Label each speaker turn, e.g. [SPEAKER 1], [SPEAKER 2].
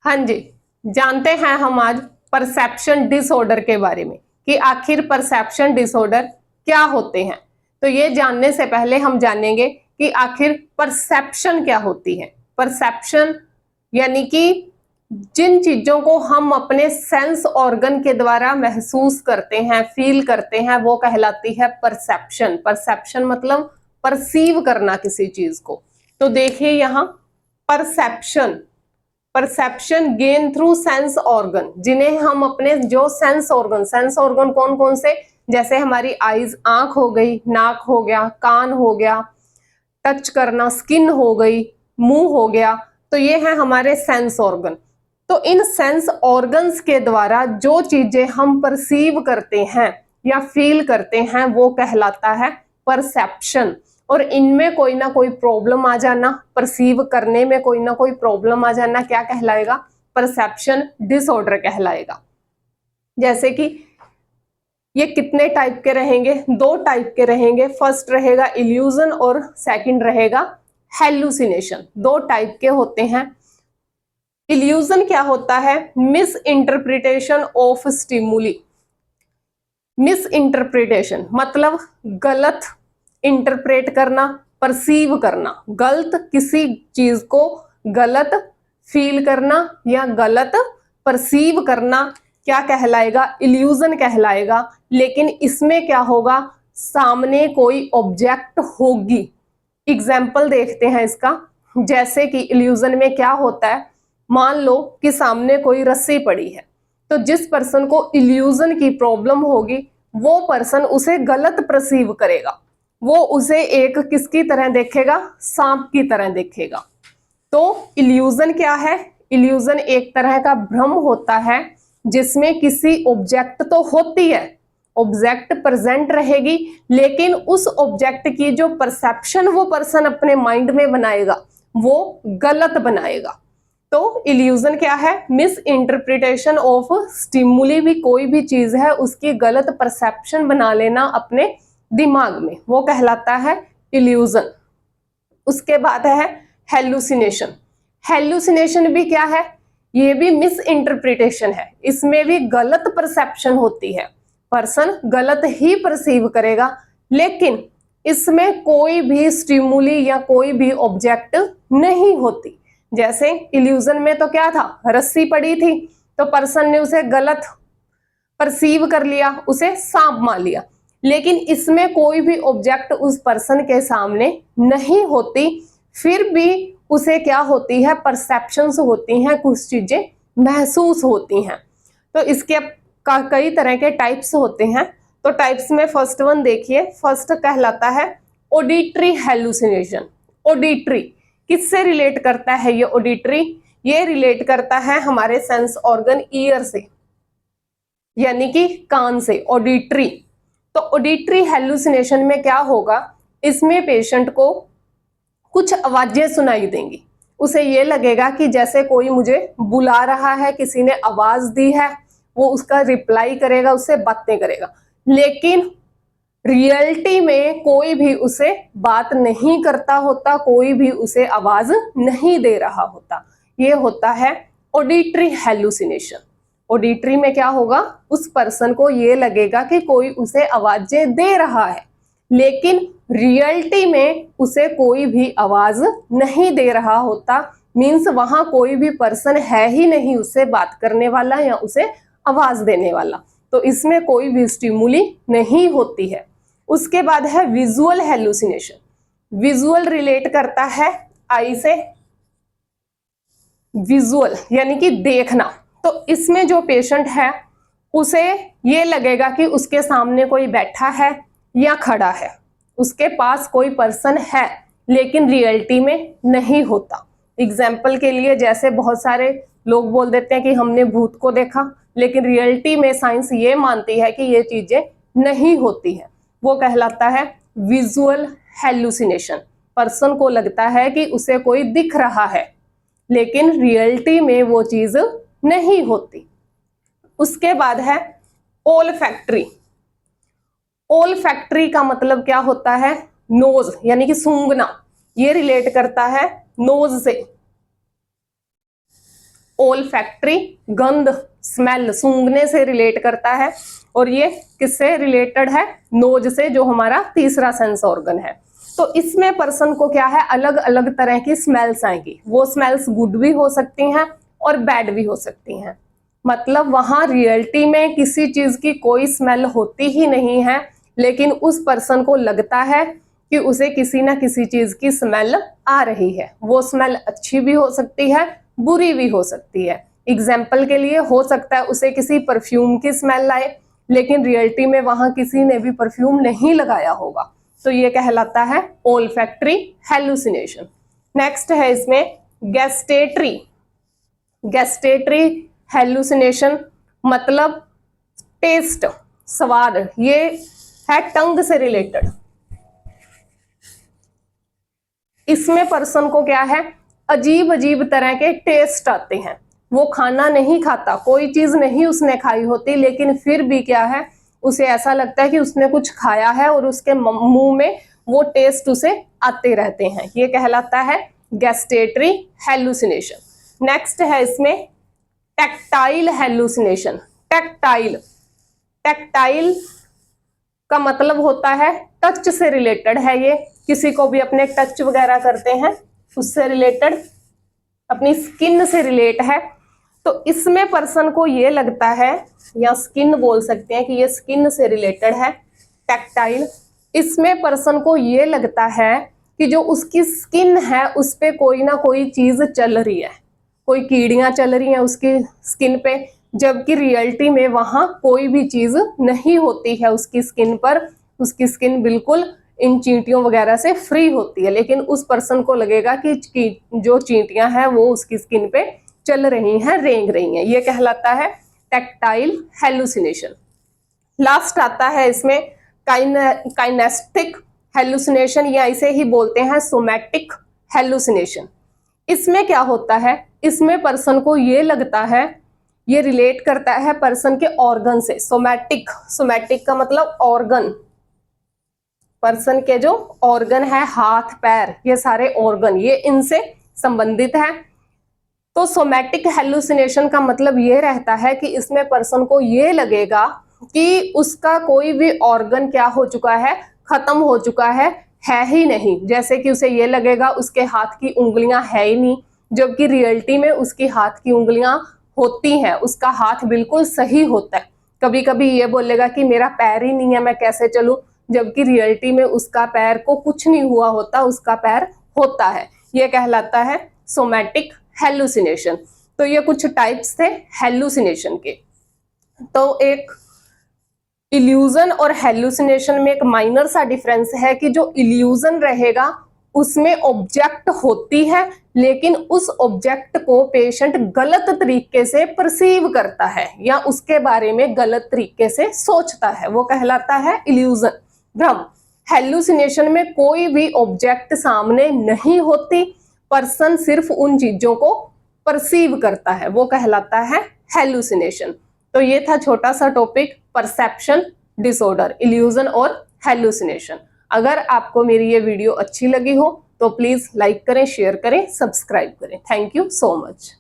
[SPEAKER 1] हाँ जी, जानते हैं हम आज परसेप्शन डिसऑर्डर के बारे में कि आखिर परसेप्शन डिसऑर्डर क्या होते हैं। तो ये जानने से पहले हम जानेंगे कि आखिर परसेप्शन क्या होती है। परसेप्शन यानी कि जिन चीजों को हम अपने सेंस ऑर्गन के द्वारा महसूस करते हैं, फील करते हैं, वो कहलाती है परसेप्शन। परसेप्शन मतलब परसीव करना किसी चीज को। तो देखिए यहाँ perception, perception gain through sense organ, जिन्हें हम अपने जो सेंस ऑर्गन कौन कौन से, जैसे हमारी आईज, आंख हो गई, नाक हो गया, कान हो गया, टच करना, स्किन हो गई, मुंह हो गया, तो ये है हमारे सेंस ऑर्गन। तो इन सेंस ऑर्गन्स के द्वारा जो चीजें हम परसीव करते हैं या फील करते हैं वो कहलाता है परसेप्शन। और इनमें कोई ना कोई प्रॉब्लम आ जाना, परसीव करने में कोई ना कोई प्रॉब्लम आ जाना क्या कहलाएगा? परसेप्शन डिसऑर्डर कहलाएगा। जैसे कि ये कितने टाइप के रहेंगे? दो टाइप के रहेंगे। फर्स्ट रहेगा इल्यूजन और सेकंड रहेगा हेलुसिनेशन। दो टाइप के होते हैं। इल्यूजन क्या होता है? Miss interpretation of stimuli. Miss interpretation मतलब गलत इंटरप्रेट करना, परसीव करना, गलत किसी चीज को गलत फील करना या गलत परसीव करना क्या कहलाएगा? इल्यूजन कहलाएगा। लेकिन इसमें क्या होगा? सामने कोई ऑब्जेक्ट होगी। एग्जाम्पल देखते हैं इसका। जैसे कि इल्यूजन में क्या होता है, मान लो कि सामने कोई रस्सी पड़ी है, तो जिस पर्सन को इल्यूजन की प्रॉब्लम होगी वो पर्सन उसे गलत परसीव करेगा। वो उसे एक किसकी तरह देखेगा? सांप की तरह देखेगा। तो इल्यूजन क्या है? इल्यूजन एक तरह का भ्रम होता है जिसमें किसी ऑब्जेक्ट तो होती है, ऑब्जेक्ट प्रेजेंट रहेगी, लेकिन उस ऑब्जेक्ट की जो परसेप्शन वो पर्सन अपने माइंड में बनाएगा वो गलत बनाएगा। तो इल्यूजन क्या है? Miss interpretation of stimuli. भी कोई भी चीज है उसकी गलत परसेप्शन बना लेना अपने दिमाग में, वो कहलाता है इल्यूजन। उसके बाद है हेलुसिनेशन। हेलुसिनेशन भी क्या है? ये भी मिस इंटरप्रिटेशन है। इसमें भी गलत परसेप्शन होती है, पर्सन गलत ही परसीव करेगा, लेकिन इसमें कोई भी स्टिमुली या कोई भी ऑब्जेक्ट नहीं होती। जैसे इल्यूजन में तो क्या था? रस्सी पड़ी थी, तो पर्सन ने उसे गलत परसीव कर लिया, उसे सांप मान लिया। लेकिन इसमें कोई भी ऑब्जेक्ट उस पर्सन के सामने नहीं होती, फिर भी उसे क्या होती है? परसेप्शंस होती हैं, कुछ चीजें महसूस होती हैं। तो इसके कई तरह के टाइप्स होते हैं। तो टाइप्स में फर्स्ट वन देखिए। फर्स्ट कहलाता है ऑडिटरी हेलुसिनेशन। ऑडिटरी किससे रिलेट करता है ये ऑडिटरी? ये रिलेट करता है हमारे सेंस ऑर्गन ईयर से, यानी कि कान से, ऑडिटरी। तो ऑडिटरी हेलुसिनेशन में क्या होगा? इसमें पेशेंट को कुछ आवाजें सुनाई देंगी। उसे ये लगेगा कि जैसे कोई मुझे बुला रहा है, किसी ने आवाज दी है, वो उसका रिप्लाई करेगा, उससे बातें करेगा। लेकिन रियलिटी में कोई भी उसे बात नहीं करता होता, कोई भी उसे आवाज नहीं दे रहा होता। ये होता है ऑडिटरी हेलुसिनेशन। ऑडिटरी में क्या होगा? उस पर्सन को ये लगेगा कि कोई उसे आवाजें दे रहा है, लेकिन रियलिटी में उसे कोई भी आवाज नहीं दे रहा होता। मीन्स वहां कोई भी पर्सन है ही नहीं उससे बात करने वाला या उसे आवाज देने वाला। तो इसमें कोई भी स्टिमुली नहीं होती है। उसके बाद है विजुअल हेलुसिनेशन। विजुअल रिलेट करता है आई से, विजुअल यानी कि देखना। तो इसमें जो पेशेंट है उसे ये लगेगा कि उसके सामने कोई बैठा है या खड़ा है, उसके पास कोई पर्सन है, लेकिन रियलिटी में नहीं होता। एग्जाम्पल के लिए जैसे बहुत सारे लोग बोल देते हैं कि हमने भूत को देखा, लेकिन रियलिटी में साइंस ये मानती है कि ये चीजें नहीं होती है। वो कहलाता है विजुअल हेलुसिनेशन। पर्सन को लगता है कि उसे कोई दिख रहा है, लेकिन रियलिटी में वो चीज नहीं होती। उसके बाद है ओल्फैक्टरी। ओल्फैक्टरी का मतलब क्या होता है? नोज यानी कि सूंघना। ये रिलेट करता है नोज से। ओल्फैक्टरी, गंध, स्मेल, सूंघने से रिलेट करता है। और ये किससे रिलेटेड है? नोज से, जो हमारा तीसरा सेंस ऑर्गन है। तो इसमें पर्सन को क्या है, अलग अलग तरह की स्मेल्स आएंगी। वो स्मेल्स गुड भी हो सकती हैं और बैड भी हो सकती हैं। मतलब वहां रियलिटी में किसी चीज की कोई स्मेल होती ही नहीं है, लेकिन उस पर्सन को लगता है कि उसे किसी ना किसी चीज की स्मेल आ रही है। वो स्मेल अच्छी भी हो सकती है, बुरी भी हो सकती है। एग्जाम्पल के लिए हो सकता है उसे किसी परफ्यूम की स्मेल आए, लेकिन रियलिटी में वहां किसी ने भी परफ्यूम नहीं लगाया होगा। तो ये कहलाता है ओल्फैक्टरी हेलुसिनेशन। नेक्स्ट है इसमें गैस्टेटरी। गैस्टेटरी हेलुसिनेशन मतलब टेस्ट, स्वाद, ये है टंग से रिलेटेड। इसमें पर्सन को क्या है, अजीब अजीब तरह के टेस्ट आते हैं। वो खाना नहीं खाता, कोई चीज नहीं उसने खाई होती, लेकिन फिर भी क्या है, उसे ऐसा लगता है कि उसने कुछ खाया है और उसके मुंह में वो टेस्ट उसे आते रहते हैं। ये कहलाता है गैस्टेटरी हेलुसिनेशन। नेक्स्ट है इसमें टैक्टाइल हेलुसिनेशन। टैक्टाइल, टैक्टाइल का मतलब होता है टच से रिलेटेड है। ये किसी को भी अपने टच वगैरह करते हैं, उससे रिलेटेड, अपनी स्किन से रिलेट है। तो इसमें पर्सन को ये लगता है, या स्किन बोल सकते हैं कि ये स्किन से रिलेटेड है टैक्टाइल। इसमें पर्सन को ये लगता है कि जो उसकी स्किन है उस पे कोई ना कोई चीज चल रही है, कोई कीड़ियां चल रही हैं उसकी स्किन पे, जबकि रियलिटी में वहां कोई भी चीज नहीं होती है उसकी स्किन पर। उसकी स्किन बिल्कुल इन चींटियों वगैरह से फ्री होती है, लेकिन उस पर्सन को लगेगा कि जो चींटियां हैं वो उसकी स्किन पे चल रही हैं, रेंग रही हैं। ये कहलाता है टैक्टाइल हेलुसिनेशन। लास्ट आता है इसमें काइनेस्थेटिक हेलुसिनेशन, या इसे ही बोलते हैं सोमैटिक हेलुसिनेशन। इसमें क्या होता है, इसमें पर्सन को ये लगता है, ये रिलेट करता है पर्सन के ऑर्गन से। सोमैटिक, सोमैटिक का मतलब ऑर्गन, पर्सन के जो ऑर्गन है, हाथ पैर, ये सारे ऑर्गन, ये इनसे संबंधित है। तो सोमैटिक हेलुसिनेशन का मतलब ये रहता है कि इसमें पर्सन को ये लगेगा कि उसका कोई भी ऑर्गन क्या हो चुका है, खत्म हो चुका है ही नहीं। जैसे कि उसे ये लगेगा उसके हाथ की उंगलियां है ही नहीं, जबकि रियलिटी में उसकी हाथ की उंगलियां होती हैं, उसका हाथ बिल्कुल सही होता है। कभी कभी ये बोलेगा कि मेरा पैर ही नहीं है, मैं कैसे चलूं, जबकि रियलिटी में उसका पैर को कुछ नहीं हुआ होता, उसका पैर होता है। यह कहलाता है सोमैटिक हेलुसिनेशन। तो ये कुछ टाइप्स थे हेलुसिनेशन के। तो एक इल्यूजन और हेलुसिनेशन में एक माइनर सा डिफरेंस है कि जो इल्यूजन रहेगा उसमें ऑब्जेक्ट होती है, लेकिन उस ऑब्जेक्ट को पेशेंट गलत तरीके से परसीव करता है या उसके बारे में गलत तरीके से सोचता है, वो कहलाता है इल्यूजन, भ्रम। हेलुसिनेशन में कोई भी ऑब्जेक्ट सामने नहीं होती, पर्सन सिर्फ उन चीजों को परसीव करता है, वो कहलाता है हेलुसिनेशन। तो ये था छोटा सा टॉपिक, परसेप्शन डिसऑर्डर, इल्यूजन और हेलुसिनेशन। अगर आपको मेरी ये वीडियो अच्छी लगी हो तो प्लीज लाइक करें, शेयर करें, सब्सक्राइब करें। Thank you so much.